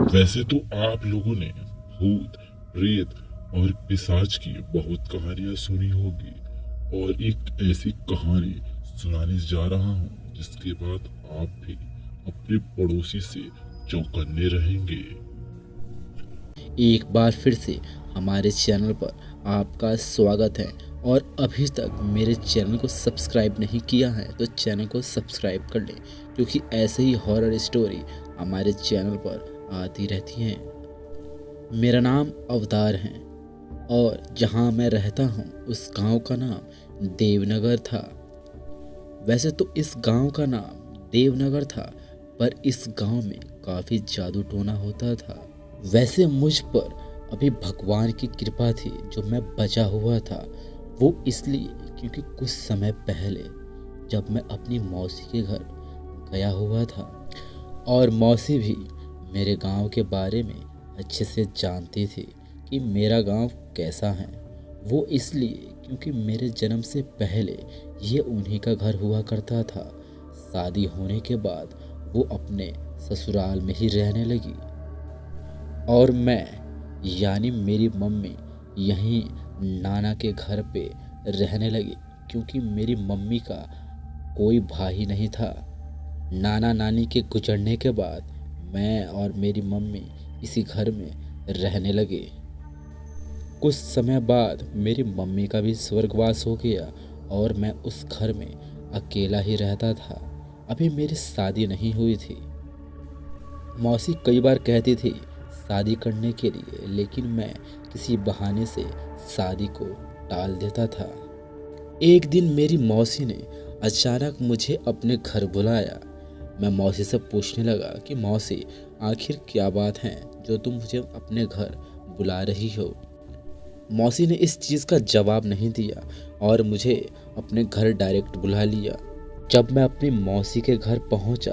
वैसे तो आप लोगों ने भूत, प्रेत और पिशाच की बहुत कहानियां सुनी होगी, और एक ऐसी कहानी सुनाने जा रहा हूँ जिसके बाद आप भी अपने पड़ोसी से चौकन्ने रहेंगे। एक बार फिर से हमारे चैनल पर आपका स्वागत है। और अभी तक मेरे चैनल को सब्सक्राइब नहीं किया है तो चैनल को सब्सक्राइब कर लें, क्योंकि ऐसे ही हॉरर स्टोरी हमारे चैनल पर आती रहती हैं। मेरा नाम अवतार है और जहाँ मैं रहता हूँ उस गांव का नाम देवनगर था। वैसे तो इस गांव का नाम देवनगर था, पर इस गांव में काफ़ी जादू टोना होता था। वैसे मुझ पर अभी भगवान की कृपा थी जो मैं बचा हुआ था। वो इसलिए क्योंकि कुछ समय पहले जब मैं अपनी मौसी के घर गया हुआ था, और मौसी भी मेरे गांव के बारे में अच्छे से जानती थी कि मेरा गांव कैसा है। वो इसलिए क्योंकि मेरे जन्म से पहले ये उन्हीं का घर हुआ करता था। शादी होने के बाद वो अपने ससुराल में ही रहने लगी, और मैं यानी मेरी मम्मी यहीं नाना के घर पे रहने लगी, क्योंकि मेरी मम्मी का कोई भाई नहीं था। नाना नानी के गुजरने के बाद मैं और मेरी मम्मी इसी घर में रहने लगे। कुछ समय बाद मेरी मम्मी का भी स्वर्गवास हो गया और मैं उस घर में अकेला ही रहता था। अभी मेरी शादी नहीं हुई थी। मौसी कई बार कहती थी शादी करने के लिए, लेकिन मैं किसी बहाने से शादी को टाल देता था। एक दिन मेरी मौसी ने अचानक मुझे अपने घर बुलाया। मैं मौसी से पूछने लगा कि मौसी, आखिर क्या बात है जो तुम मुझे अपने घर बुला रही हो। मौसी ने इस चीज़ का जवाब नहीं दिया और मुझे अपने घर डायरेक्ट बुला लिया। जब मैं अपनी मौसी के घर पहुंचा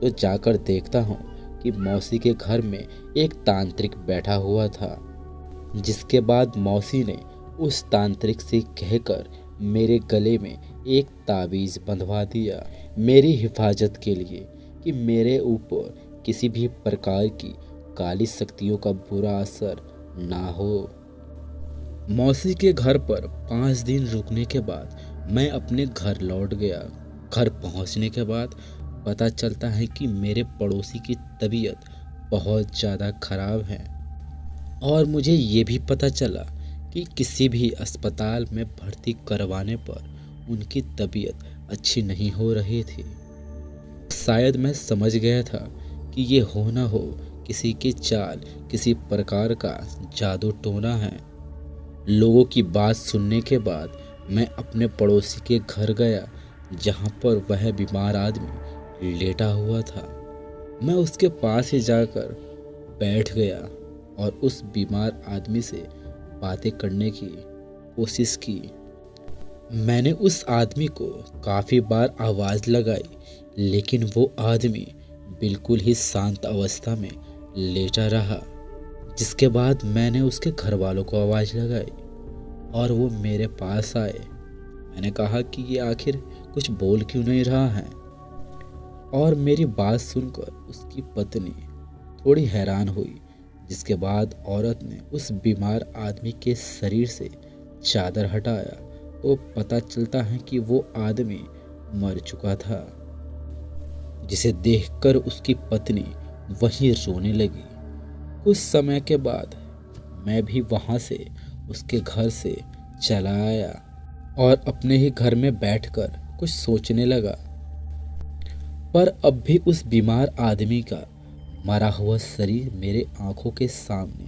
तो जाकर देखता हूं कि मौसी के घर में एक तांत्रिक बैठा हुआ था। जिसके बाद मौसी ने उस तांत्रिक से कहकर मेरे गले में एक ताबीज़ बंधवा दिया, मेरी हिफाजत के लिए, कि मेरे ऊपर किसी भी प्रकार की काली शक्तियों का बुरा असर ना हो। मौसी के घर पर 5 दिन रुकने के बाद मैं अपने घर लौट गया। घर पहुंचने के बाद पता चलता है कि मेरे पड़ोसी की तबीयत बहुत ज़्यादा ख़राब है, और मुझे ये भी पता चला कि किसी भी अस्पताल में भर्ती करवाने पर उनकी तबीयत अच्छी नहीं हो रही थी। शायद मैं समझ गया था कि ये हो ना हो किसी की चाल, किसी प्रकार का जादू टोना है। लोगों की बात सुनने के बाद मैं अपने पड़ोसी के घर गया, जहाँ पर वह बीमार आदमी लेटा हुआ था। मैं उसके पास ही जाकर बैठ गया और उस बीमार आदमी से बातें करने की कोशिश की। मैंने उस आदमी को काफ़ी बार आवाज़ लगाई, लेकिन वो आदमी बिल्कुल ही शांत अवस्था में लेटा रहा। जिसके बाद मैंने उसके घर वालों को आवाज़ लगाई और वो मेरे पास आए। मैंने कहा कि ये आखिर कुछ बोल क्यों नहीं रहा है, और मेरी बात सुनकर उसकी पत्नी थोड़ी हैरान हुई। जिसके बाद औरत ने उस बीमार आदमी के शरीर से चादर हटाया तो पता चलता है कि वो आदमी मर चुका था, जिसे देखकर उसकी पत्नी वहीं रोने लगी। कुछ समय के बाद मैं भी वहाँ से उसके घर से चला आया और अपने ही घर में बैठकर कुछ सोचने लगा। पर अब भी उस बीमार आदमी का मरा हुआ शरीर मेरे आंखों के सामने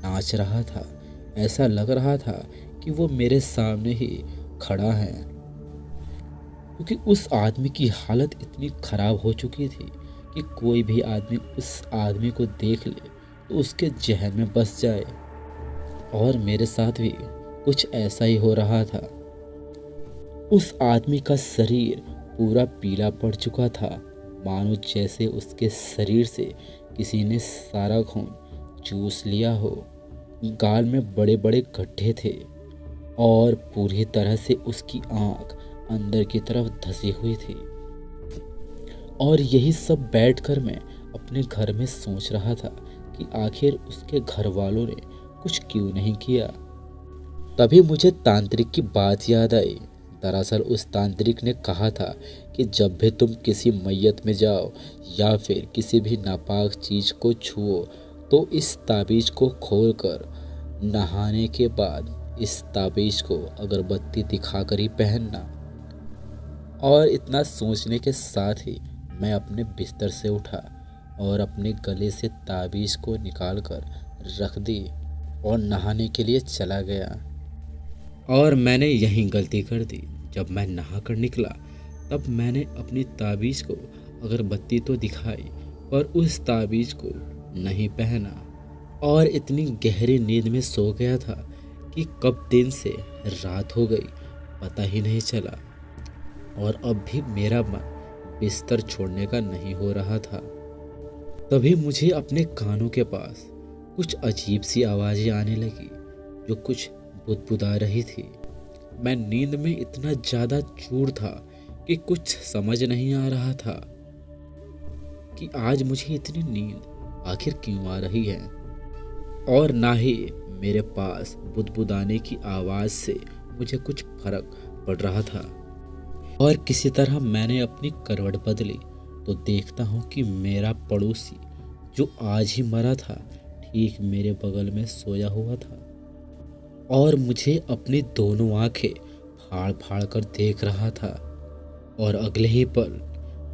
नाच रहा था। ऐसा लग रहा था कि वो मेरे सामने ही खड़ा है, क्योंकि उस आदमी की हालत इतनी खराब हो चुकी थी कि कोई भी आदमी उस आदमी को देख ले तो उसके जहन में बस जाए। और मेरे साथ भी कुछ ऐसा ही हो रहा था। उस आदमी का शरीर पूरा पीला पड़ चुका था, मानो जैसे उसके शरीर से किसी ने सारा खून चूस लिया हो। गाल में बड़े बड़े गड्ढे थे और पूरी तरह से उसकी आंख अंदर की तरफ धसी हुई थी। और यही सब बैठकर मैं अपने घर में सोच रहा था कि आखिर उसके घर वालों ने कुछ क्यों नहीं किया। तभी मुझे तांत्रिक की बात याद आई। दरअसल उस तांत्रिक ने कहा था कि जब भी तुम किसी मैयत में जाओ या फिर किसी भी नापाक चीज़ को छुओ तो इस ताबीज़ को खोलकर नहाने के बाद इस ताबीज़ को अगरबत्ती दिखाकर ही पहनना। और इतना सोचने के साथ ही मैं अपने बिस्तर से उठा और अपने गले से ताबीज़ को निकालकर रख दी और नहाने के लिए चला गया। और मैंने यही गलती कर दी। जब मैं नहा कर निकला तब मैंने अपनी ताबीज़ को अगरबत्ती तो दिखाई पर उस ताबीज़ को नहीं पहना और इतनी गहरी नींद में सो गया था कि कब दिन से रात हो गई पता ही नहीं चला। और अब भी मेरा मन बिस्तर छोड़ने का नहीं हो रहा था। तभी मुझे अपने कानों के पास कुछ अजीब सी आवाज़ें आने लगी जो कुछ बुदबुदा रही थी। मैं नींद में इतना ज़्यादा चूर था कि कुछ समझ नहीं आ रहा था कि आज मुझे इतनी नींद आखिर क्यों आ रही है। और ना ही मेरे पास बुदबुदाने की आवाज़ से मुझे कुछ फर्क पड़ रहा था। और किसी तरह मैंने अपनी करवट बदली तो देखता हूँ कि मेरा पड़ोसी जो आज ही मरा था ठीक मेरे बगल में सोया हुआ था और मुझे अपनी दोनों आंखें फाड़ फाड़ कर देख रहा था। और अगले ही पल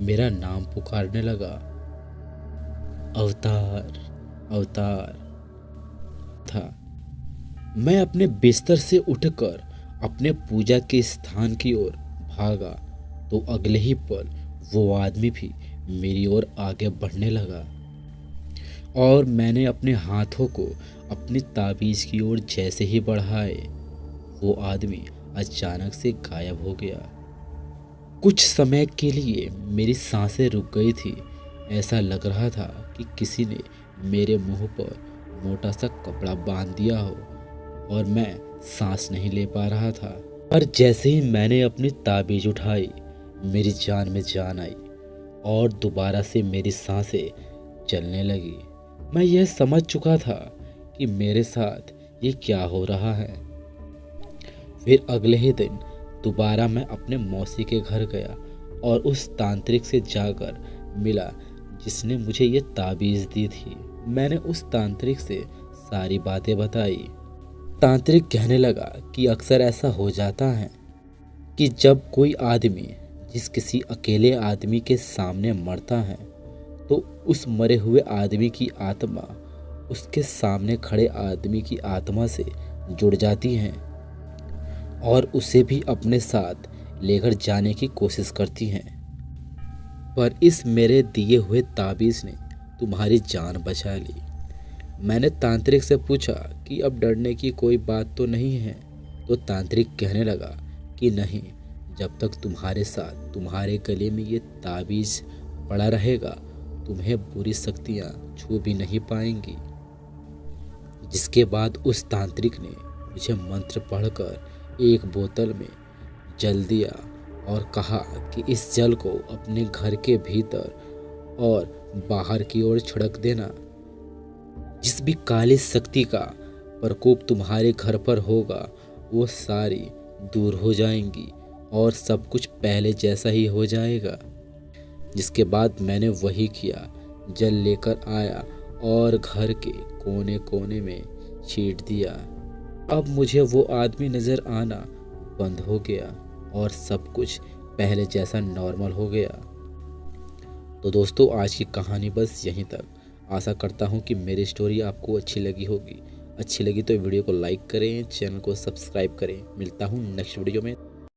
मेरा नाम पुकारने लगा, अवतार अवतार था। मैं अपने बिस्तर से उठकर अपने पूजा के स्थान की ओर भागा तो अगले ही पल वो आदमी भी मेरी ओर आगे बढ़ने लगा और मैंने अपने हाथों को अपनी ताबीज़ की ओर जैसे ही बढ़ाए वो आदमी अचानक से गायब हो गया। कुछ समय के लिए मेरी सांसें रुक गई थी। ऐसा लग रहा था कि किसी ने मेरे मुंह पर मोटा सा कपड़ा बांध दिया हो और मैं सांस नहीं ले पा रहा था। पर जैसे ही मैंने अपनी ताबीज़ उठाई मेरी जान में जान आई और दोबारा से मेरी सांसें चलने लगी। मैं यह समझ चुका था कि मेरे साथ ये क्या हो रहा है। फिर अगले ही दिन दोबारा मैं अपने मौसी के घर गया और उस तांत्रिक से जाकर मिला जिसने मुझे ये ताबीज़ दी थी। मैंने उस तांत्रिक से सारी बातें बताई। तांत्रिक कहने लगा कि अक्सर ऐसा हो जाता है कि जब कोई आदमी जिस किसी अकेले आदमी के सामने मरता है तो उस मरे हुए आदमी की आत्मा उसके सामने खड़े आदमी की आत्मा से जुड़ जाती है और उसे भी अपने साथ लेकर जाने की कोशिश करती हैं। पर इस मेरे दिए हुए ताबीज़ ने तुम्हारी जान बचा ली। मैंने तांत्रिक से पूछा कि अब डरने की कोई बात तो नहीं है। तो तांत्रिक कहने लगा कि नहीं, जब तक तुम्हारे साथ तुम्हारे गले में ये ताबीज़ पड़ा रहेगा तुम्हें बुरी शक्तियाँ छू भी नहीं पाएंगी। जिसके बाद उस तांत्रिक ने मुझे मंत्र पढ़कर एक बोतल में जल दिया और कहा कि इस जल को अपने घर के भीतर और बाहर की ओर छिड़क देना। जिस भी काली शक्ति का प्रकोप तुम्हारे घर पर होगा वो सारी दूर हो जाएंगी और सब कुछ पहले जैसा ही हो जाएगा। जिसके बाद मैंने वही किया, जल लेकर आया और घर के कोने कोने में छींट दिया। अब मुझे वो आदमी नज़र आना बंद हो गया और सब कुछ पहले जैसा नॉर्मल हो गया। तो दोस्तों आज की कहानी बस यहीं तक। आशा करता हूँ कि मेरी स्टोरी आपको अच्छी लगी होगी। अच्छी लगी तो वीडियो को लाइक करें, चैनल को सब्सक्राइब करें। मिलता हूँ नेक्स्ट वीडियो में।